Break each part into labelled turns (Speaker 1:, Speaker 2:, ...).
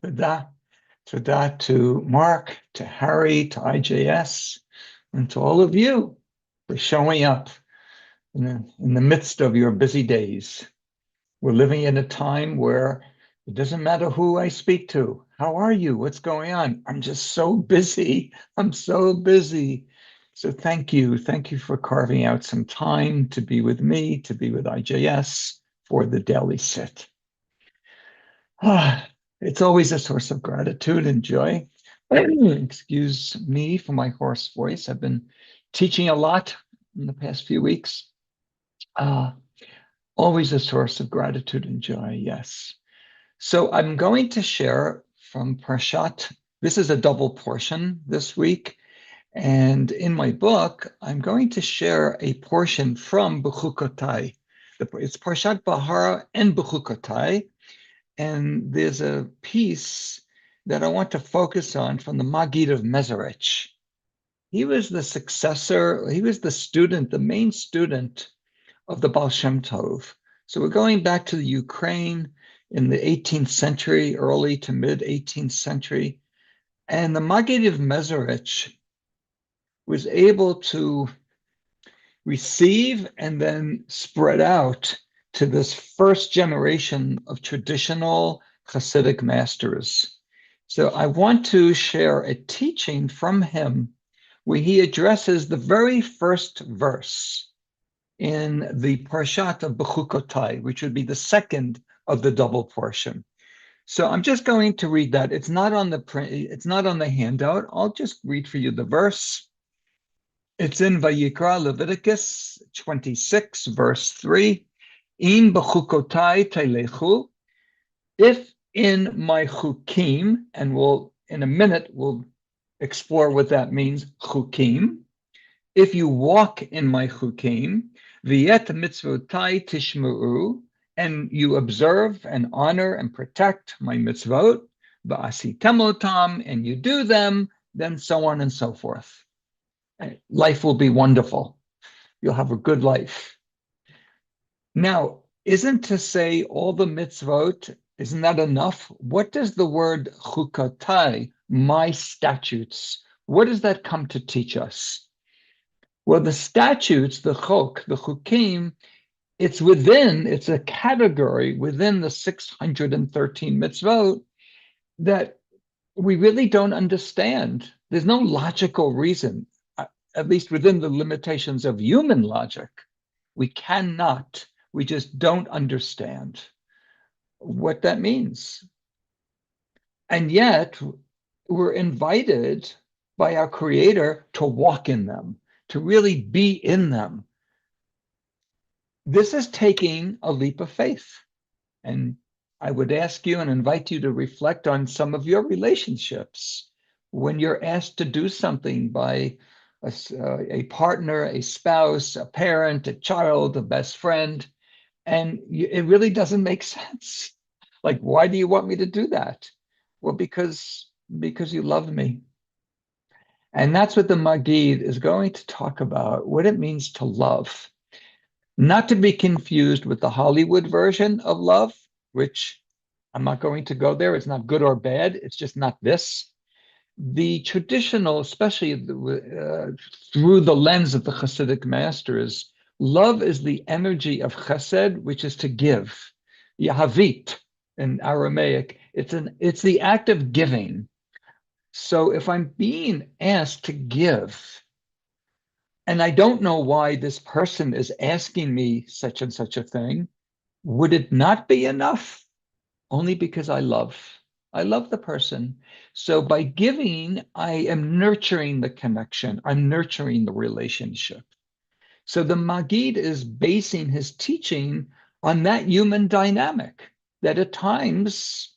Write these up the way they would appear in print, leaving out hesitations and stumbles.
Speaker 1: Toda. Toda to Mark, to Harry, to IJS, and to all of you for showing up in the midst of your busy days. We're living in a time where it doesn't matter who I speak to. How are you? What's going on? I'm just so busy. I'm so busy. So thank you. Thank you for carving out some time to be with me, to be with IJS for the daily sit. It's always a source of gratitude and joy. Excuse me for my hoarse voice. I've been teaching a lot in the past few weeks. Always a source of gratitude and joy, yes. So I'm going to share from Parshat. This is a double portion this week. And in my book, I'm going to share a portion from Bechukotai. It's Parshat Bahara and Bechukotai. And there's a piece that I want to focus on from the Maggid of Mezerich. He was the successor, he was the student, the main student of the Baal Shem Tov. So we're going back to the Ukraine in the 18th century, early to mid 18th century. And the Maggid of Mezerich was able to receive and then spread out to this first generation of traditional Hasidic masters. So I want to share a teaching from him where he addresses the very first verse in the Parshat of Bechukotai, which would be the second of the double portion. So I'm just going to read that. It's not on the print, it's not on the handout. I'll just read for you the verse. It's in Vayikra, Leviticus 26, verse 3. In bechukotai telechu, if in my chukim, and in a minute, we'll explore what that means, chukim. If you walk in my chukim, v'yet mitzvotai tishmuru, and you observe and honor and protect my mitzvot, v'asitem otam, and you do them, then so on and so forth. Life will be wonderful. You'll have a good life. Now, isn't to say all the mitzvot, isn't that enough? What does the word chukotai, my statutes, what does that come to teach us? Well, the statutes, the chok, the chukim, it's a category within the 613 mitzvot that we really don't understand. There's no logical reason, at least within the limitations of human logic. We just don't understand what that means. And yet, we're invited by our Creator to walk in them, to really be in them. This is taking a leap of faith. And I would ask you and invite you to reflect on some of your relationships when you're asked to do something by a partner, a spouse, a parent, a child, a best friend, and it really doesn't make sense. Like, why do you want me to do that? Well, because you love me. And that's what the Maggid is going to talk about, what it means to love. Not to be confused with the Hollywood version of love, which I'm not going to go there. It's not good or bad. It's just not this. The traditional, especially through the lens of the Hasidic masters, love is the energy of chesed, which is to give. Yahavit in Aramaic, it's the act of giving. So if I'm being asked to give, and I don't know why this person is asking me such and such a thing, would it not be enough? Only because I love the person. So by giving, I am nurturing the connection. I'm nurturing the relationship. So the Maggid is basing his teaching on that human dynamic, that at times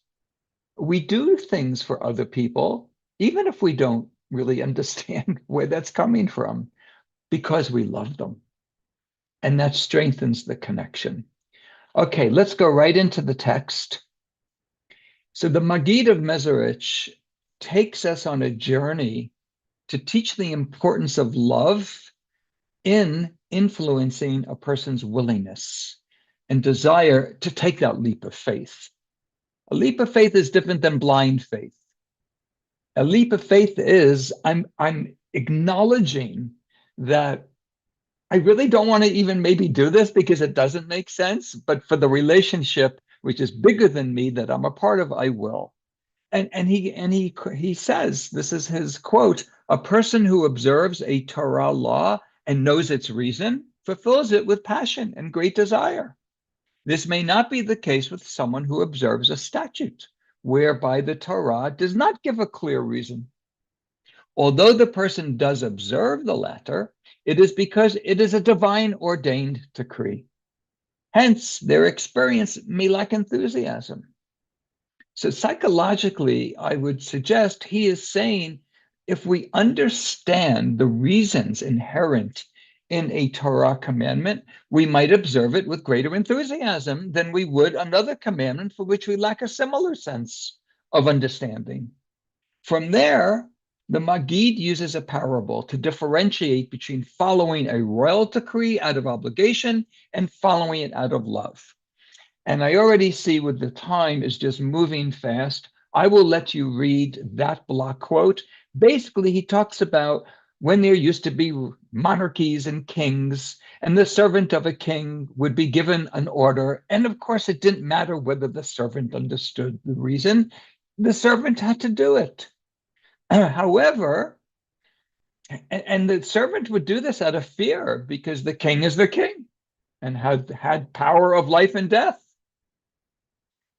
Speaker 1: we do things for other people, even if we don't really understand where that's coming from, because we love them. And that strengthens the connection. Okay, let's go right into the text. So the Maggid of Mezerich takes us on a journey to teach the importance of love in influencing a person's willingness and desire to take that leap of faith. A leap of faith is different than blind faith. A leap of faith is I'm acknowledging that I really don't want to even maybe do this because it doesn't make sense, but for the relationship which is bigger than me that I'm a part of, I will. And he says, this is his quote, a person who observes a Torah law and knows its reason fulfills it with passion and great desire. This may not be the case with someone who observes a statute, whereby the Torah does not give a clear reason. Although the person does observe the latter, it is because it is a divine ordained decree. Hence, their experience may lack enthusiasm. So psychologically, I would suggest he is saying if we understand the reasons inherent in a Torah commandment, we might observe it with greater enthusiasm than we would another commandment for which we lack a similar sense of understanding. From there, the Maggid uses a parable to differentiate between following a royal decree out of obligation and following it out of love. And I already see with the time is just moving fast. I will let you read that block quote. Basically, he talks about when there used to be monarchies and kings, and the servant of a king would be given an order. And of course, it didn't matter whether the servant understood the reason, the servant had to do it. However, and the servant would do this out of fear because the king is the king and had power of life and death.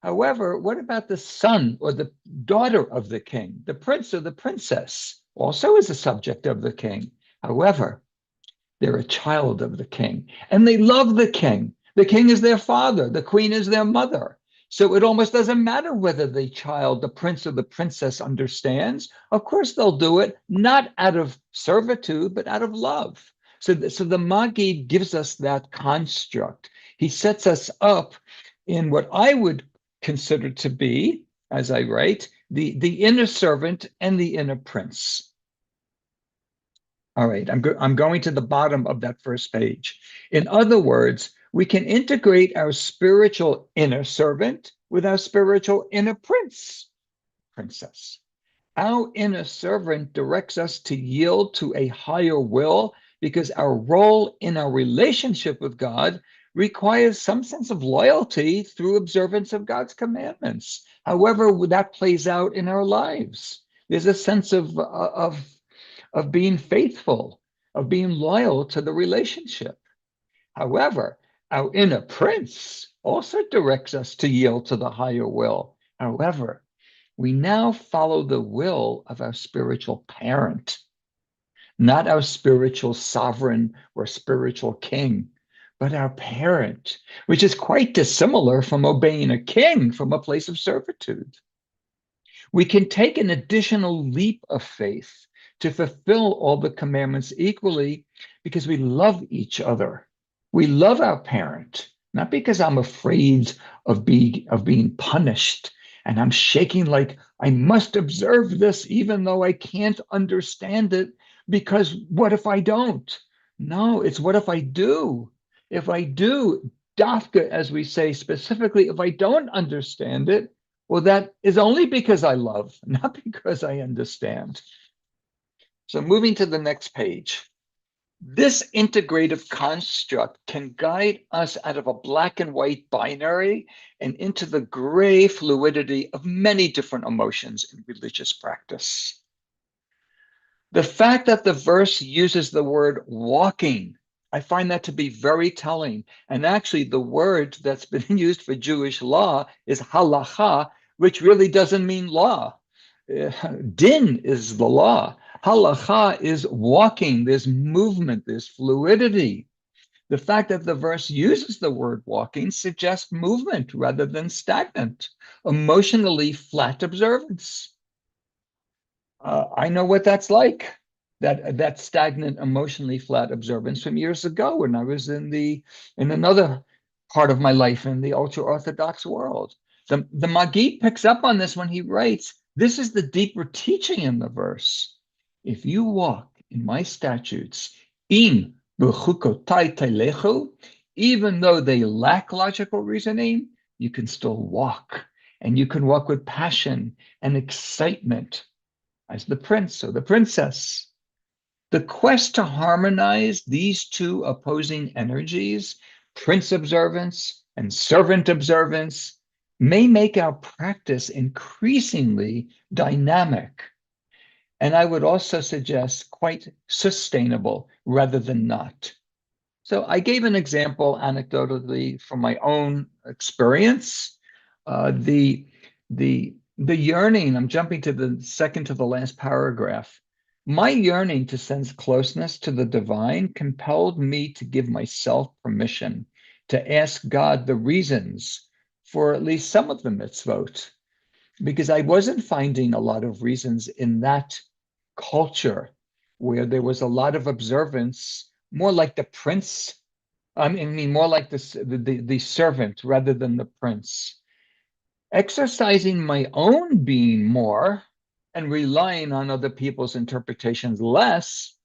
Speaker 1: However, what about the son or the daughter of the king? The prince or the princess also is a subject of the king. However, they're a child of the king and they love the king. The king is their father, the queen is their mother. So it almost doesn't matter whether the child, the prince or the princess understands. Of course, they'll do it, not out of servitude, but out of love. So the Maggid gives us that construct. He sets us up in what I would consider to be, as I write, the inner servant and the inner prince. All right, I'm going to the bottom of that first page. In other words, we can integrate our spiritual inner servant with our spiritual inner princess. Our inner servant directs us to yield to a higher will because our role in our relationship with God requires some sense of loyalty through observance of God's commandments. However, that plays out in our lives. There's a sense of being faithful, of being loyal to the relationship. However, our inner prince also directs us to yield to the higher will. However, we now follow the will of our spiritual parent, not our spiritual sovereign or spiritual king, but our parent, which is quite dissimilar from obeying a king from a place of servitude. We can take an additional leap of faith to fulfill all the commandments equally because we love each other. We love our parent, not because I'm afraid of being punished and I'm shaking like I must observe this even though I can't understand it, because what if I don't? No, it's what if I do? If I do, dafka, as we say specifically, if I don't understand it, well, that is only because I love, not because I understand. So moving to the next page. This integrative construct can guide us out of a black and white binary and into the gray fluidity of many different emotions in religious practice. The fact that the verse uses the word walking, I find that to be very telling. And actually, the word that's been used for Jewish law is halacha, which really doesn't mean law. Din is the law. Halacha is walking, there's movement, there's fluidity. The fact that the verse uses the word walking suggests movement rather than stagnant, emotionally flat observance. I know what that's like, that stagnant, emotionally flat observance from years ago when I was in another part of my life in the ultra-Orthodox world. The Maggid picks up on this when he writes, this is the deeper teaching in the verse. If you walk in my statutes, im b'chukotai telechu, even though they lack logical reasoning, you can still walk. And you can walk with passion and excitement as the prince or the princess. The quest to harmonize these two opposing energies, prince observance and servant observance, may make our practice increasingly dynamic. And I would also suggest quite sustainable rather than not. So I gave an example anecdotally from my own experience. The yearning, I'm jumping to the second to the last paragraph. My yearning to sense closeness to the divine compelled me to give myself permission to ask God the reasons for at least some of the mitzvot, because I wasn't finding a lot of reasons in that culture where there was a lot of observance, more like the prince. I mean, more like the servant rather than the prince. Exercising my own being more and relying on other people's interpretations less,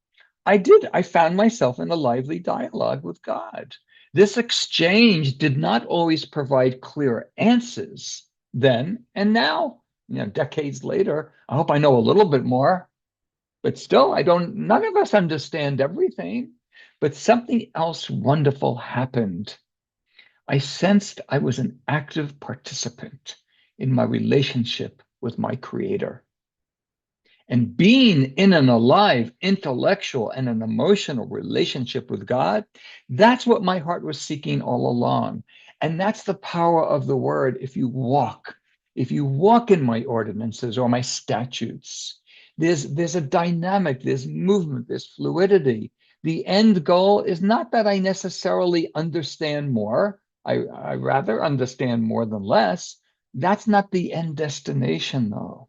Speaker 1: I found myself in a lively dialogue with God. This exchange did not always provide clear answers then and now, decades later. I hope I know a little bit more, but still, none of us understand everything. But something else wonderful happened. I sensed I was an active participant in my relationship with my creator. And being in an alive intellectual and an emotional relationship with God, that's what my heart was seeking all along. And that's the power of the word. If you walk in my ordinances or my statutes, there's a dynamic, there's movement, there's fluidity. The end goal is not that I necessarily understand more. I rather understand more than less. That's not the end destination, though.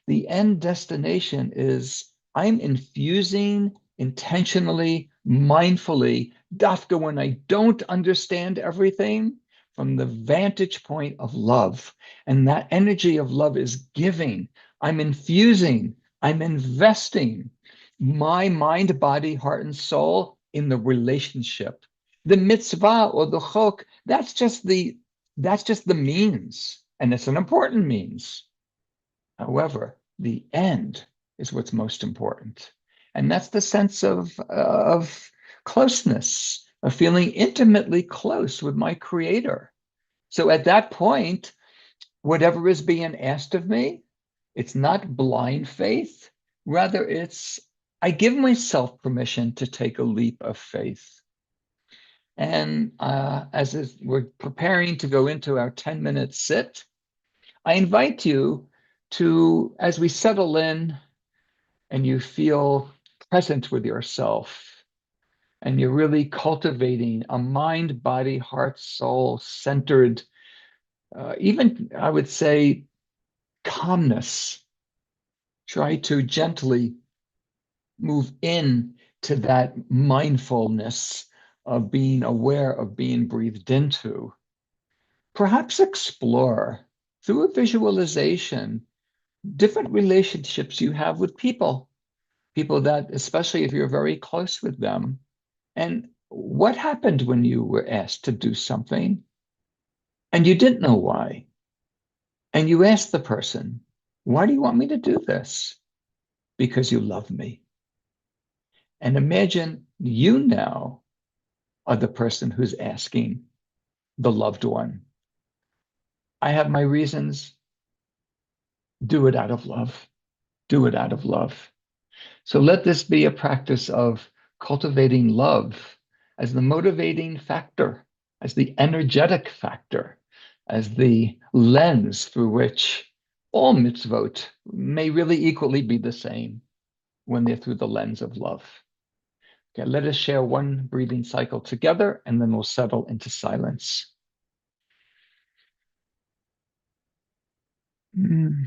Speaker 1: The end destination is I'm infusing intentionally, mindfully, dafka when I don't understand everything, from the vantage point of love. And that energy of love is giving. I'm infusing, I'm investing my mind, body, heart, and soul in the relationship. The mitzvah or the chok, that's just the means, and it's an important means. However, the end is what's most important. And that's the sense of closeness, of feeling intimately close with my creator. So at that point, whatever is being asked of me, it's not blind faith. Rather, I give myself permission to take a leap of faith. And we're preparing to go into our 10-minute sit, I invite you to, as we settle in and you feel present with yourself, and you're really cultivating a mind, body, heart, soul centered, even I would say calmness. Try to gently move in to that mindfulness of being aware of being breathed into. Perhaps explore through a visualization different relationships you have with people that, especially if you're very close with them. And what happened when you were asked to do something and you didn't know why? And you asked the person, why do you want me to do this? Because you love me. And imagine you now are the person who's asking the loved one. I have my reasons. Do it out of love. Do it out of love. So let this be a practice of cultivating love as the motivating factor, as the energetic factor, as the lens through which all mitzvot may really equally be the same when they're through the lens of love. Okay, let us share one breathing cycle together, and then we'll settle into silence. Mm.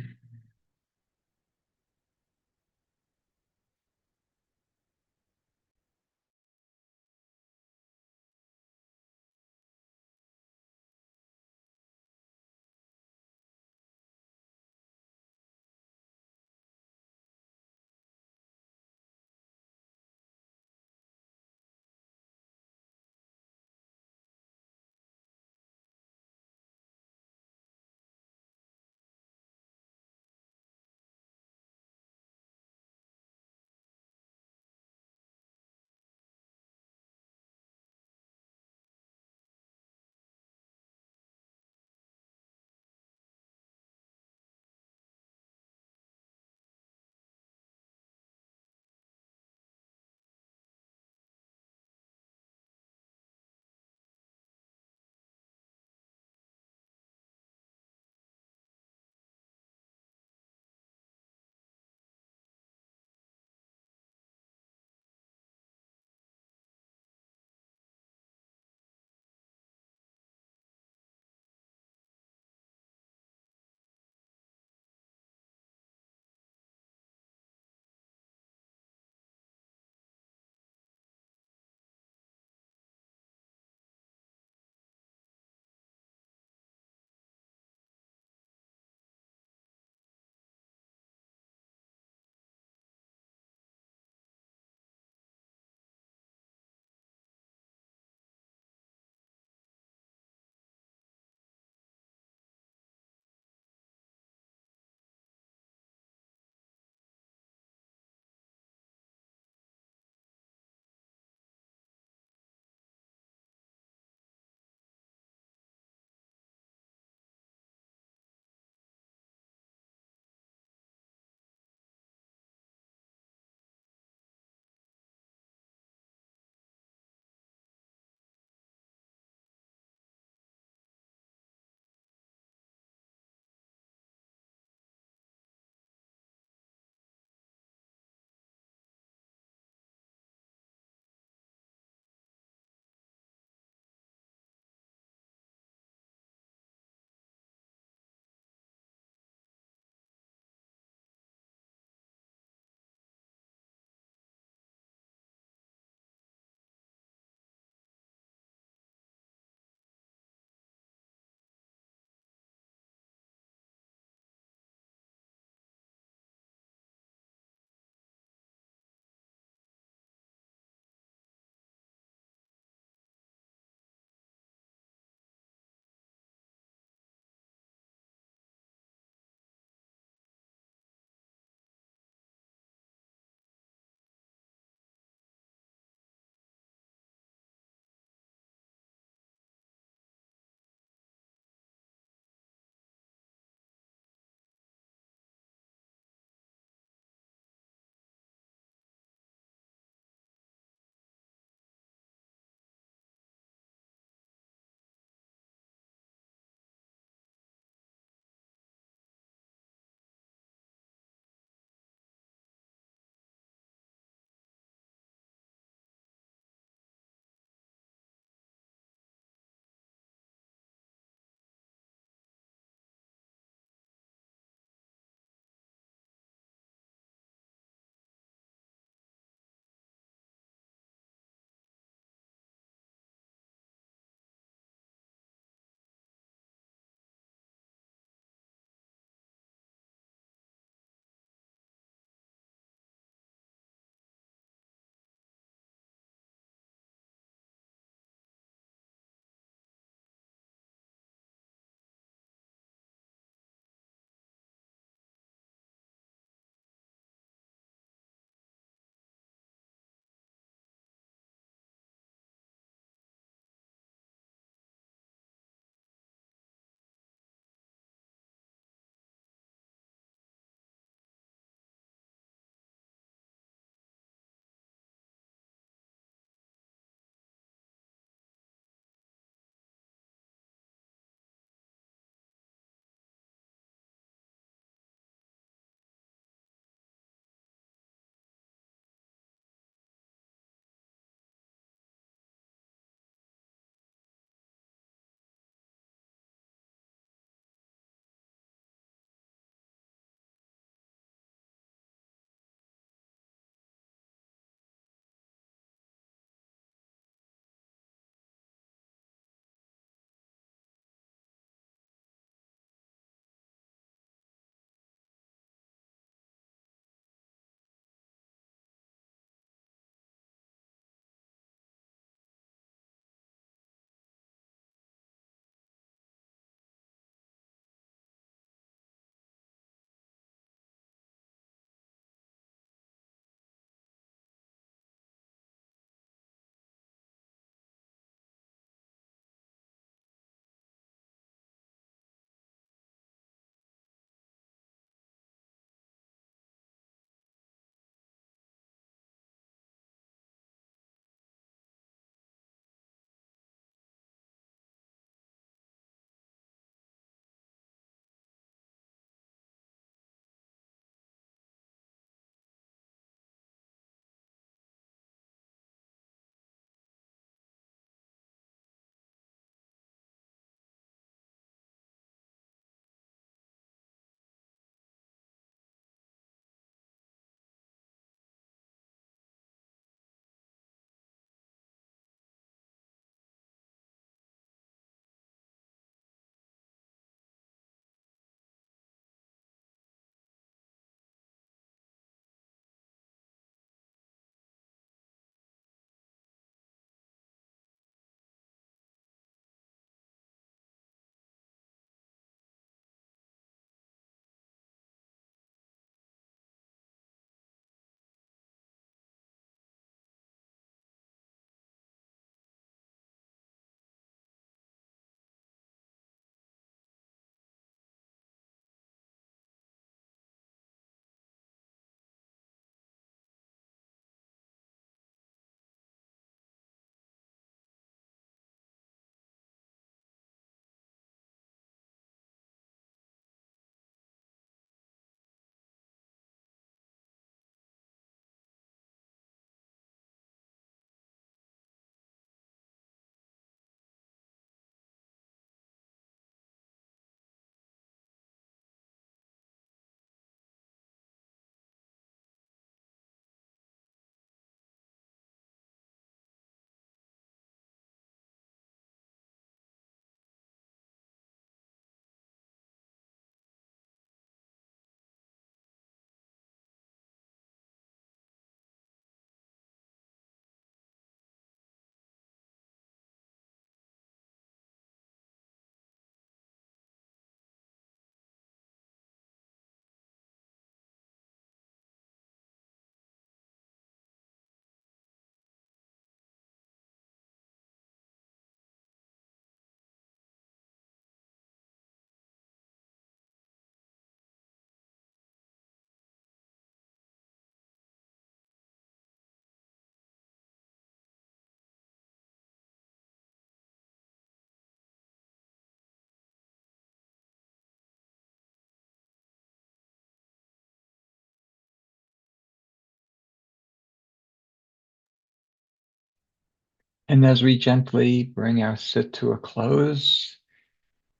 Speaker 1: And as we gently bring our sit to a close,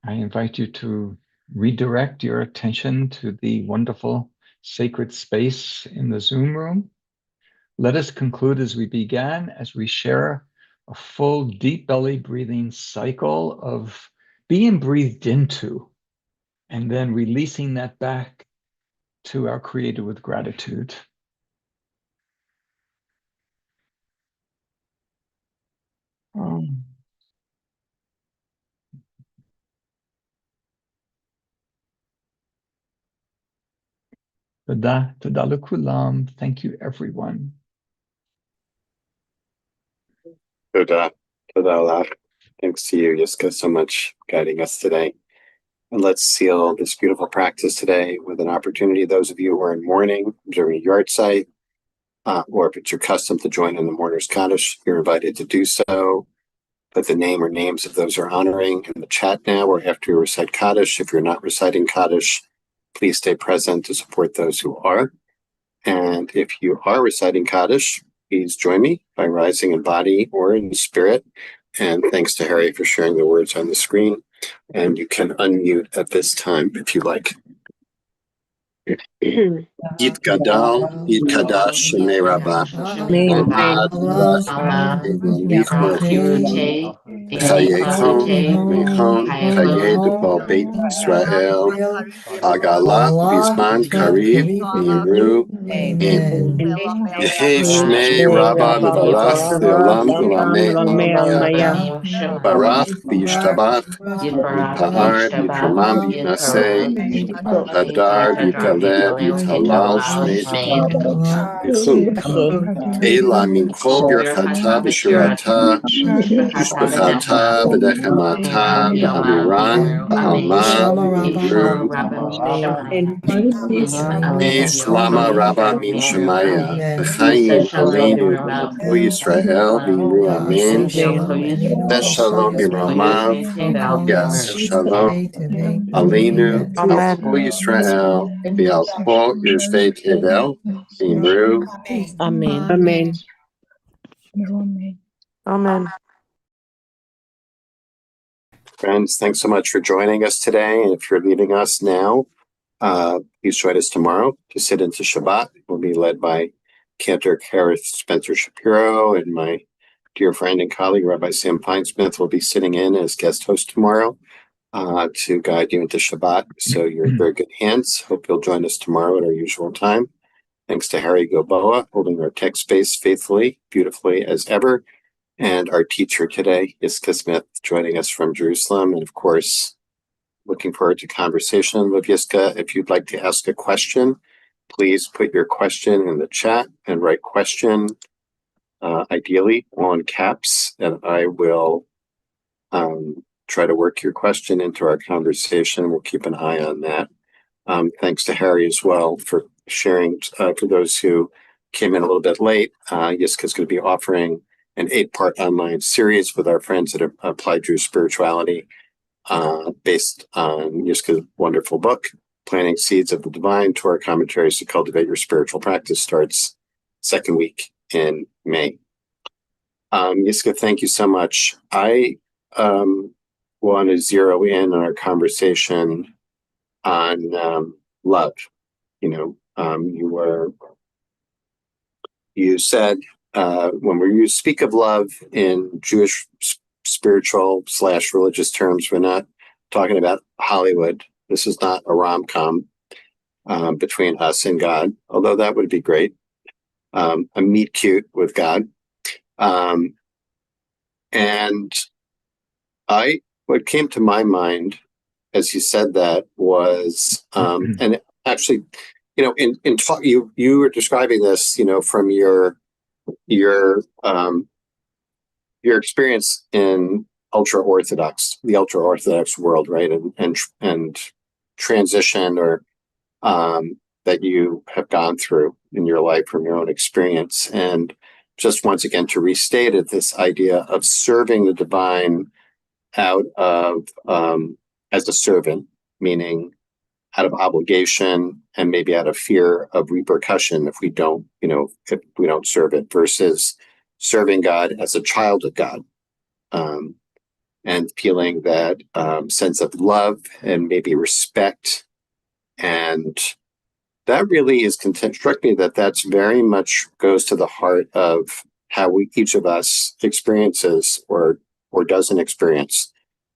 Speaker 1: I invite you to redirect your attention to the wonderful sacred space in the Zoom room. Let us conclude as we began, as we share a full deep belly breathing cycle of being breathed into and then releasing that back to our Creator with gratitude. Toda, toda l'kulam. Thank you, everyone.
Speaker 2: Toda, toda Allah. Thanks to you, Yiscah, so much for guiding us today. And let's seal this beautiful practice today with an opportunity. Those of you who are in mourning, observing a yard site, or if it's your custom to join in the mourner's Kaddish, you're invited to do so. Put the name or names of those who are honoring in the chat now or after you recite Kaddish. If you're not reciting Kaddish, please stay present to support those who are. And if you are reciting Kaddish, please join me by rising in body or in spirit. And thanks to Harry for sharing the words on the screen. And you can unmute at this time if you like. Yitgadal, Yitkadash, Shemei Rabbah, Chayekon, Mechon, Chayed, Bal Beit Israel, Agala, Bizman, Karib, Yiru, Amen. Yehi Shmei Rabbah Mevarach, Leolam, Ulameh, Barach, V'yishtabach, V'yitpa'ar, V'yitramam, V'yitnaseh, Hadar, V'yitaleh, V'yitalal, Shmei V'chu. Ela min kol birchata v'shirata, v'shbechata v'nechemata, v'amiran, v'halma, v'yimru, v'shlama rabba min shemaya, v'chayim aleinu, v'chol Yisrael, v'yimru amen, v'shalom b'romav, yes, shalom, aleinu, al kol Yisrael, v'al kol Yושבי Tevel, v'yimru,
Speaker 3: Amen.
Speaker 4: Amen.
Speaker 3: Amen.
Speaker 2: Friends, thanks so much for joining us today. And if you're leaving us now, please join us tomorrow to sit into Shabbat. We'll be led by Cantor Harris Spencer Shapiro, and my dear friend and colleague, Rabbi Sam Feinsmith, will be sitting in as guest host tomorrow to guide you into Shabbat. So you're in very good hands. Hope you'll join us tomorrow at our usual time. Thanks to Harry Goboa, holding our tech space faithfully, beautifully as ever. And our teacher today, Yiscah Smith, joining us from Jerusalem. And of course, looking forward to conversation with Yiscah. If you'd like to ask a question, please put your question in the chat and write question, ideally all in caps, and I will try to work your question into our conversation. We'll keep an eye on that. Thanks to Harry as well for sharing. For those who came in a little bit late, Yiscah is going to be offering an 8-part online series with our friends at Applied Jewish Spirituality, based on Yiscah's wonderful book, Planting Seeds of the Divine, Torah Commentaries to Cultivate Your Spiritual Practice, starts second week in May. Yiscah, thank you so much. I want to zero in on our conversation on love. You said when we speak of love in Jewish spiritual / religious terms, we're not talking about Hollywood. This is not a rom-com between us and God, although that would be great. A meet cute with God. And what came to my mind as you said that was, and actually, in talk, you were describing this, from your experience in the ultra orthodox world, right, and transition or that you have gone through in your life from your own experience, and just once again to restate it, this idea of serving the divine out of as a servant, meaning out of obligation and maybe out of fear of repercussion if we don't serve it, versus serving God as a child of God, and feeling that sense of love and maybe respect. And that really is struck me that that's very much goes to the heart of how each of us experiences or doesn't experience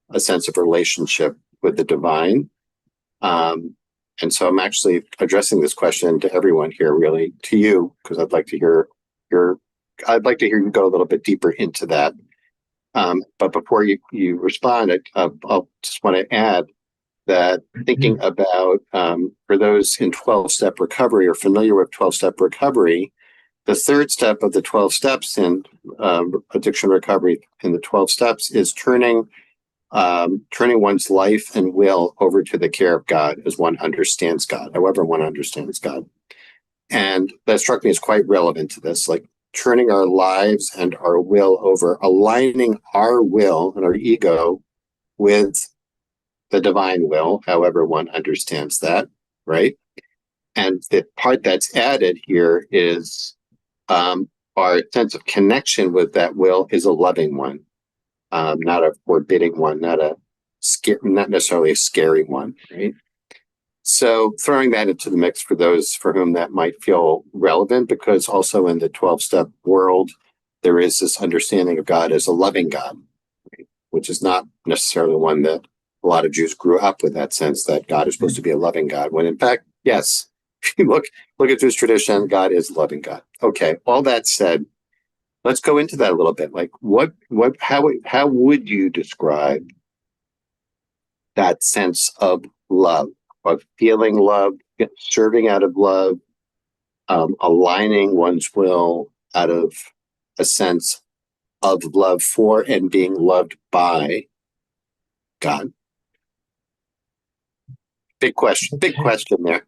Speaker 2: a sense of relationship with the divine. And so I'm actually addressing this question to everyone here, really to you, because I'd like to hear you go a little bit deeper into that. But before you respond, I'll just want to add that thinking about, for those in 12-step recovery or familiar with 12-step recovery, the third step of the 12 steps in addiction recovery in the 12 steps is turning one's life and will over to the care of God as one understands God, however one understands God. And that struck me as quite relevant to this, like turning our lives and our will over, aligning our will and our ego with the divine will, however one understands that, right? And the part that's added here is our sense of connection with that will is a loving one, not a forbidding one, not necessarily a scary one, right? So throwing that into the mix for those for whom that might feel relevant, because also in the 12-step world, there is this understanding of God as a loving God, right? Which is not necessarily one that a lot of Jews grew up with, that sense that God is supposed to be a loving God, when in fact, yes, if you look at Jewish tradition, God is a loving God. Okay, all that said, let's go into that a little bit. Like how would you describe that sense of love, of feeling love, serving out of love, aligning one's will out of a sense of love for and being loved by God? Big question there.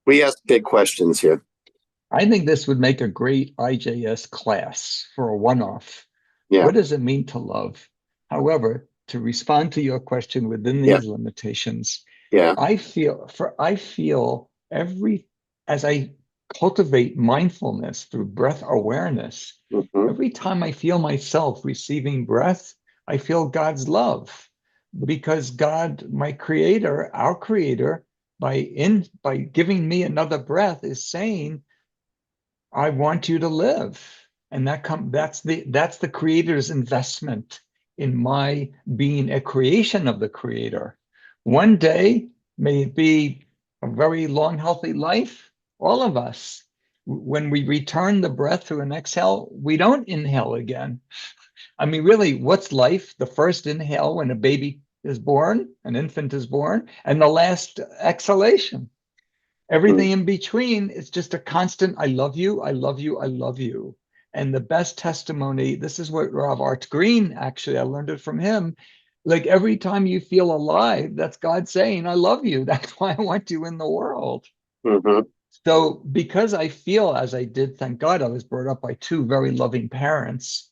Speaker 2: We ask big questions here.
Speaker 1: I think this would make a great IJS class for a one-off.
Speaker 2: Yeah.
Speaker 1: What does it mean to love? However, to respond to your question within these limitations, I feel as I cultivate mindfulness through breath awareness, every time I feel myself receiving breath, I feel God's love, because God, my creator, our creator, by giving me another breath, is saying, I want you to live. And that's the creator's investment in my being a creation of the creator. One day, may it be a very long, healthy life, all of us, when we return the breath through an exhale, we don't inhale again. I mean, really, what's life? The first inhale when a baby is born, an infant is born, and the last exhalation. Everything in between is just a constant, I love you, I love you, I love you. And the best testimony, this is what Rav Art Green, actually, I learned it from him. Like every time you feel alive, that's God saying, I love you. That's why I want you in the world. So because I feel as I did, thank God I was brought up by two very loving parents,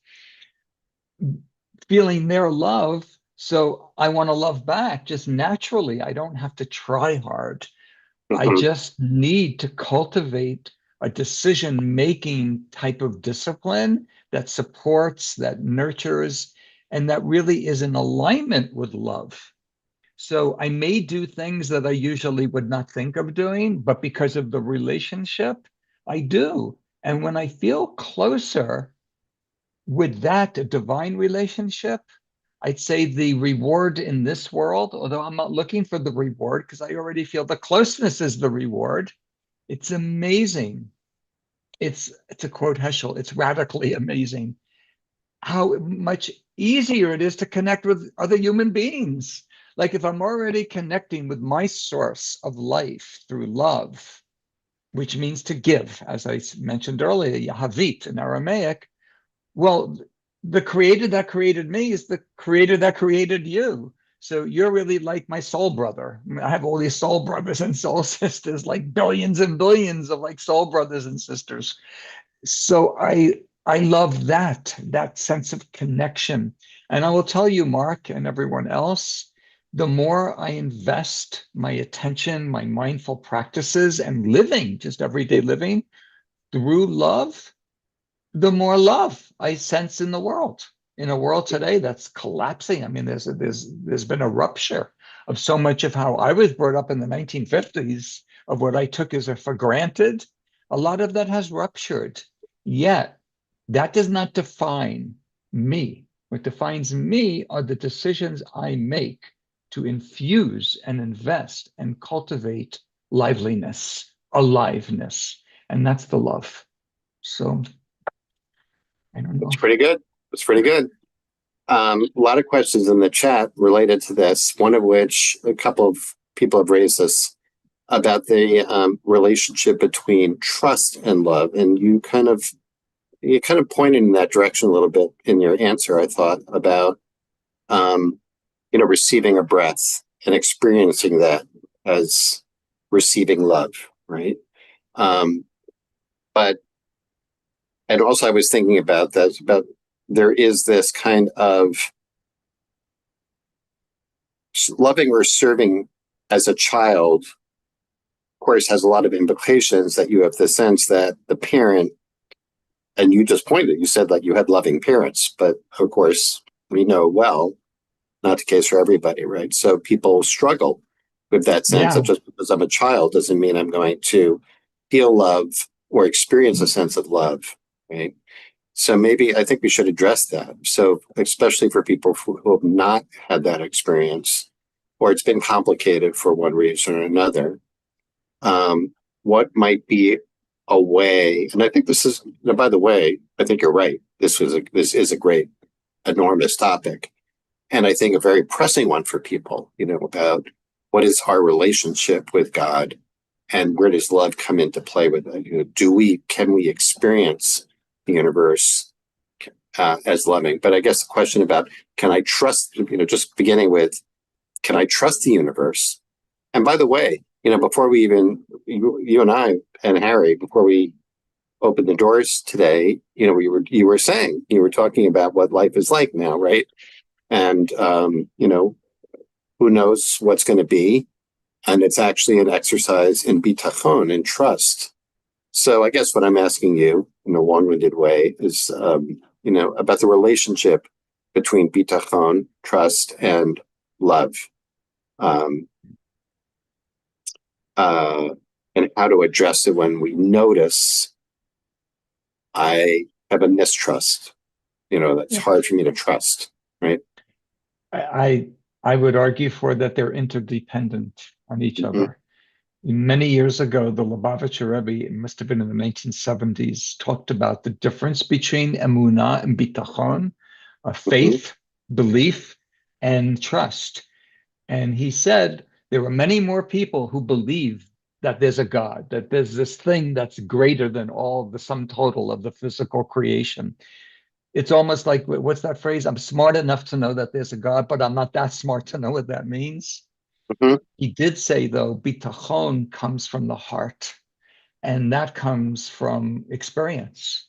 Speaker 1: feeling their love. So I want to love back just naturally. I don't have to try hard. I just need to cultivate a decision-making type of discipline that supports, that nurtures, and that really is in alignment with love. So I may do things that I usually would not think of doing, but because of the relationship, I do. And when I feel closer with that divine relationship, I'd say the reward in this world, although I'm not looking for the reward because I already feel the closeness is the reward. It's amazing. It's to quote Heschel, it's radically amazing how much easier it is to connect with other human beings. Like if I'm already connecting with my source of life through love, which means to give, as I mentioned earlier, Yahavit in Aramaic, well, the creator that created me is the creator that created you. So you're really like my soul brother. I have all these soul brothers and soul sisters, like billions and billions of like soul brothers and sisters. So I love that sense of connection. And I will tell you, Mark, and everyone else, the more I invest my attention, my mindful practices, and living, just everyday living through love, the more love I sense in the world. In a world today that's collapsing. I mean, there's been a rupture of so much of how I was brought up in the 1950s, of what I took as a for granted. A lot of that has ruptured. Yet that does not define me. What defines me are the decisions I make to infuse and invest and cultivate liveliness, aliveness, and that's the love. So I don't
Speaker 2: That's
Speaker 1: know.
Speaker 2: pretty good. That's pretty good. A lot of questions in the chat related to this, one of which a couple of people have raised this about the relationship between trust and love. And you kind of pointed in that direction a little bit in your answer, I thought, about receiving a breath and experiencing that as receiving love, right? But and also I was thinking about that, about there is this kind of loving or serving as a child, of course, has a lot of implications, that you have the sense that the parent, and you just pointed, you said like you had loving parents, but of course we know well, not the case for everybody, right? So people struggle with that sense that
Speaker 1: Yeah,
Speaker 2: just because I'm a child doesn't mean I'm going to feel love or experience a sense of love, right? So maybe I think we should address that. So especially for people who have not had that experience, or it's been complicated for one reason or another, what might be a way? And I think this is, by the way, I think you're right. This is a great, enormous topic, and I think a very pressing one for people. About what is our relationship with God, and where does love come into play with it? Can we experience the universe as loving? But I guess the question about, can I trust? Just beginning with, can I trust the universe? And by the way, before we even, you and I and Harry, before we opened the doors today, you were talking about what life is like now, right? And who knows what's going to be? And it's actually an exercise in bitachon, in trust. So I guess what I'm asking you in a long-winded way is, about the relationship between bitachon, trust, and love. Um, and how to address it when we notice I have a mistrust. That's
Speaker 1: yeah.
Speaker 2: hard for me to trust, right?
Speaker 1: I I would argue for that they're interdependent on each
Speaker 2: Mm-hmm,
Speaker 1: other. Many years ago, the Lubavitcher Rebbe, it must have been in the 1970s, talked about the difference between emunah and bitachon,
Speaker 2: mm-hmm,
Speaker 1: faith, belief, and trust. And he said there were many more people who believe that there's a God, that there's this thing that's greater than all the sum total of the physical creation. It's almost like, what's that phrase? I'm smart enough to know that there's a God, but I'm not that smart to know what that means.
Speaker 2: mm-hmm,
Speaker 1: He did say, though, bitachon comes from the heart, and that comes from experience.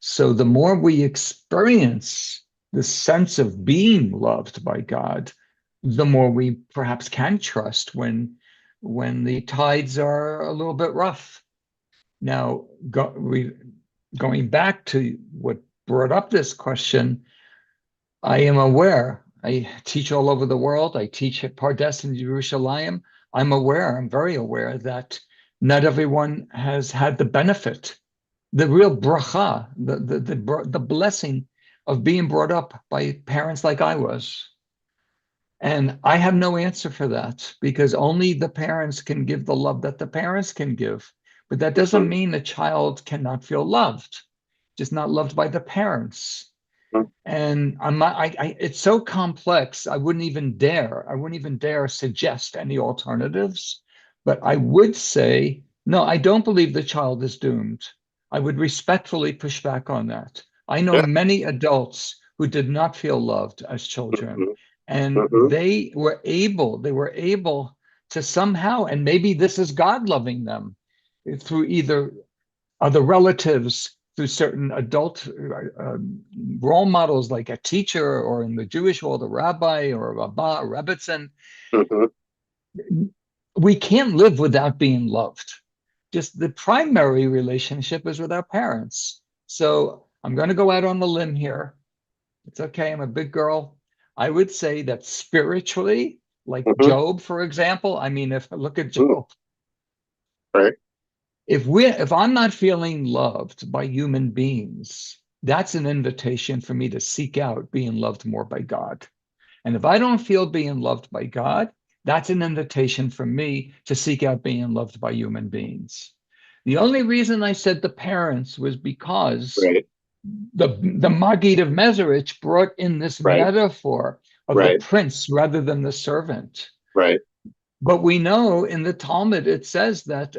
Speaker 1: So the more we experience the sense of being loved by God, the more we perhaps can trust when the tides are a little bit rough. Now, going back to what brought up this question, I am aware. I teach all over the world. I teach at Pardes in Jerusalem. I'm very aware that not everyone has had the benefit, the real bracha, the blessing of being brought up by parents like I was. And I have no answer for that, because only the parents can give the love that the parents can give. But that
Speaker 2: mm-hmm,
Speaker 1: doesn't mean a child cannot feel loved, just not loved by the parents. And it's so complex. I wouldn't even dare suggest any alternatives. But I would say, no, I don't believe the child is doomed. I would respectfully push back on that. I know
Speaker 2: yeah,
Speaker 1: many adults who did not feel loved as children,
Speaker 2: mm-hmm,
Speaker 1: and
Speaker 2: mm-hmm,
Speaker 1: they were able to somehow, and maybe this is God loving them through either other relatives, through certain adult role models like a teacher, or in the Jewish world, a rabbi or a rabbah, a rebbitzin.
Speaker 2: mm-hmm.
Speaker 1: We can't live without being loved. Just the primary relationship is with our parents. So I'm going to go out on the limb here. It's okay. I'm a big girl. I would say that spiritually, like
Speaker 2: Mhm.
Speaker 1: Job, for example, I mean, if I look at
Speaker 2: Mm.
Speaker 1: Job,
Speaker 2: Right,
Speaker 1: if I'm not feeling loved by human beings, that's an invitation for me to seek out being loved more by God. And if I don't feel being loved by God, that's an invitation for me to seek out being loved by human beings. The only reason I said the parents was because
Speaker 2: right,
Speaker 1: the Maggid of Mezerich brought in this
Speaker 2: right,
Speaker 1: metaphor of the
Speaker 2: right,
Speaker 1: prince rather than the servant.
Speaker 2: right,
Speaker 1: But we know in the Talmud it says that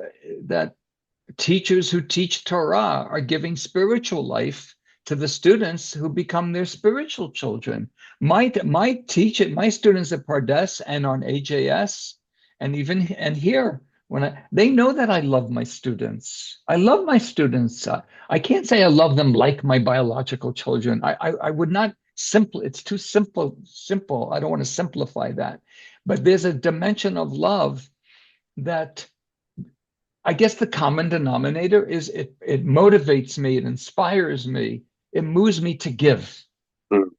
Speaker 1: teachers who teach Torah are giving spiritual life to the students who become their spiritual children. My students at Pardes and on AJS, and here, they know that I love my students. I love my students. I can't say I love them like my biological children. I would not simple. It's too simple. Simple. I don't want to simplify that, but there's a dimension of love that I guess the common denominator is it motivates me, it inspires me, it moves me to give.
Speaker 2: mm,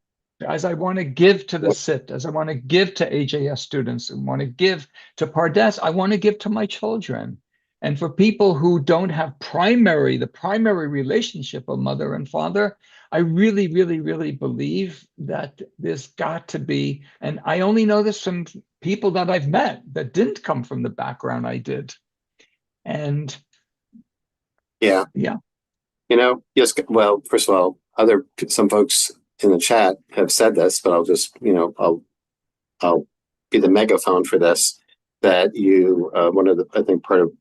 Speaker 1: As I want to give to the
Speaker 2: yep,
Speaker 1: SIT, as I want to give to AJS students, I want to give to Pardes, I want to give to my children. And for people who don't have the primary relationship of mother and father, I really, really, really believe that there's got to be, and I only know this from people that I've met that didn't come from the background I did. And
Speaker 2: yeah.
Speaker 1: yeah,
Speaker 2: Yes. Well, first of all, some folks in the chat have said this, but I'll just, I'll be the megaphone for this. That one of the, I think part of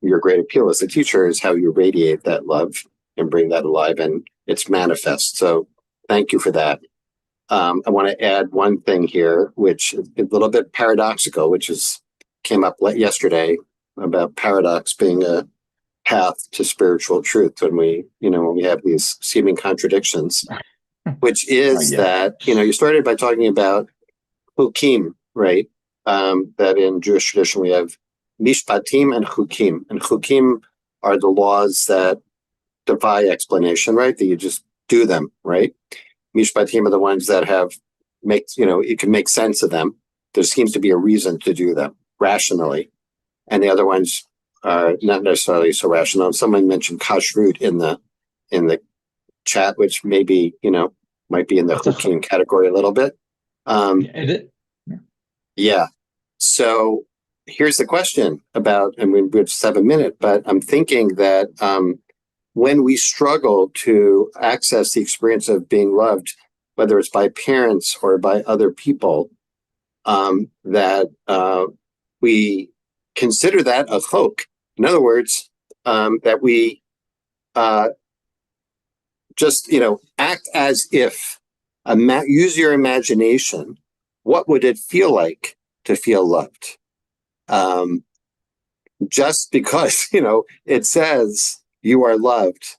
Speaker 2: your great appeal as a teacher is how you radiate that love and bring that alive, and it's manifest. So thank you for that. I want to add one thing here, which is a little bit paradoxical, came up yesterday about paradox being a path to spiritual truth when we have these seeming contradictions, which is
Speaker 1: yeah,
Speaker 2: that, you started by talking about hukim, right? That in Jewish tradition we have mishpatim and hukim. And hukim are the laws that defy explanation, right? That you just do them, right? Mishpatim are the ones that you can make sense of them. There seems to be a reason to do them rationally. And the other ones are not necessarily so rational. Someone mentioned kashrut in the chat, which maybe, might be in the
Speaker 1: it's a
Speaker 2: hukim category a little bit.
Speaker 1: it,
Speaker 2: Yeah. So here's the question about, and we just have a minute, but I'm thinking that when we struggle to access the experience of being loved, whether it's by parents or by other people, that we consider that a hoax. In other words, that we just, act as if, use your imagination. What would it feel like to feel loved? Um, just because, it says you are loved.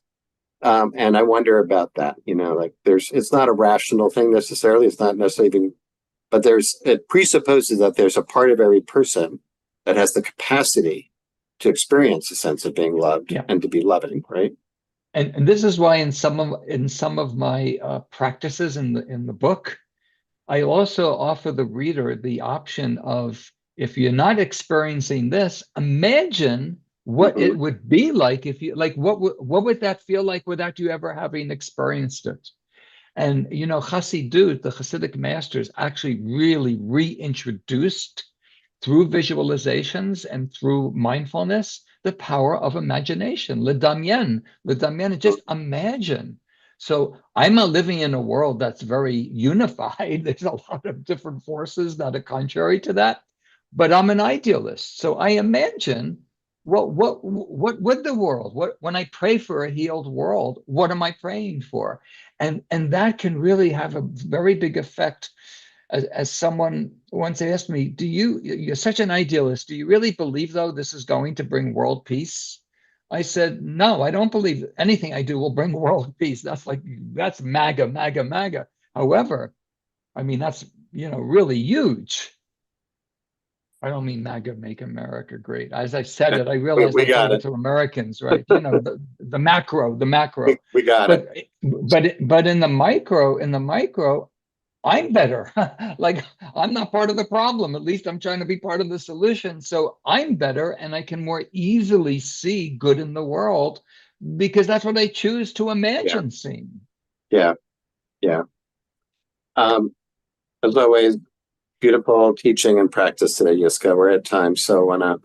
Speaker 2: And I wonder about that, like it's not a rational thing necessarily. It's not necessarily even, but it presupposes that there's a part of every person that has the capacity to experience a sense of being loved
Speaker 1: yeah.
Speaker 2: and to be loving, right?
Speaker 1: And this is why in some of my practices in the book, I also offer the reader the option of, if you're not experiencing this, imagine what
Speaker 2: Mm-hmm.
Speaker 1: it would be like if you like what would that feel like without you ever having experienced it. And Chassidut, the Hasidic masters, actually really reintroduced through visualizations and through mindfulness the power of imagination. Ledamien, just imagine. So I'm living in a world that's very unified. There's a lot of different forces that are contrary to that, but I'm an idealist. So I imagine what would the world, what when I pray for a healed world, what am I praying for? And that can really have a very big effect. As someone once asked me, you're such an idealist, do you really believe though this is going to bring world peace? I said, no, I don't believe anything I do will bring world peace. That's MAGA, MAGA, MAGA. However, I mean, that's really huge. I don't mean MAGA, make America great. As I said it, I realized
Speaker 2: We
Speaker 1: I'm
Speaker 2: got
Speaker 1: talking
Speaker 2: it.
Speaker 1: to Americans, right? You know, the macro, the macro.
Speaker 2: We got it.
Speaker 1: But in the micro, I'm better. Like I'm not part of the problem. At least I'm trying to be part of the solution. So I'm better and I can more easily see good in the world because that's what I choose to
Speaker 2: Yeah.
Speaker 1: imagine seeing.
Speaker 2: Yeah. Yeah. As always, beautiful teaching and practice today, Yiscah. We're at time. So I want to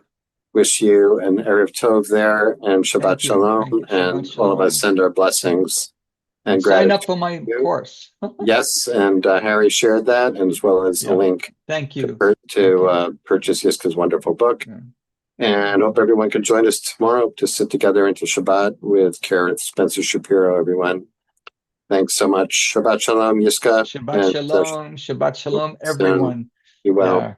Speaker 2: wish you an Erev Tov there and Shabbat
Speaker 1: Thank you.
Speaker 2: Shalom.
Speaker 1: Thank you. Shabbat
Speaker 2: And all of us
Speaker 1: Shalom.
Speaker 2: send our blessings
Speaker 1: And
Speaker 2: and
Speaker 1: sign
Speaker 2: gratitude
Speaker 1: up for my
Speaker 2: to you.
Speaker 1: course.
Speaker 2: Yes, and Harry shared that, and as well as a
Speaker 1: Yeah.
Speaker 2: link
Speaker 1: Thank
Speaker 2: to,
Speaker 1: you. Thank you.
Speaker 2: purchase Yiscah's wonderful book.
Speaker 1: Yeah.
Speaker 2: And hope everyone can join us tomorrow to sit together into Shabbat with Karen Spencer Shapiro, everyone. Thanks so much. Shabbat Shalom, Yiscah.
Speaker 1: Shabbat
Speaker 2: And
Speaker 1: Shalom. Shabbat Shalom,
Speaker 2: soon.
Speaker 1: everyone.
Speaker 2: Be well.
Speaker 1: Yeah.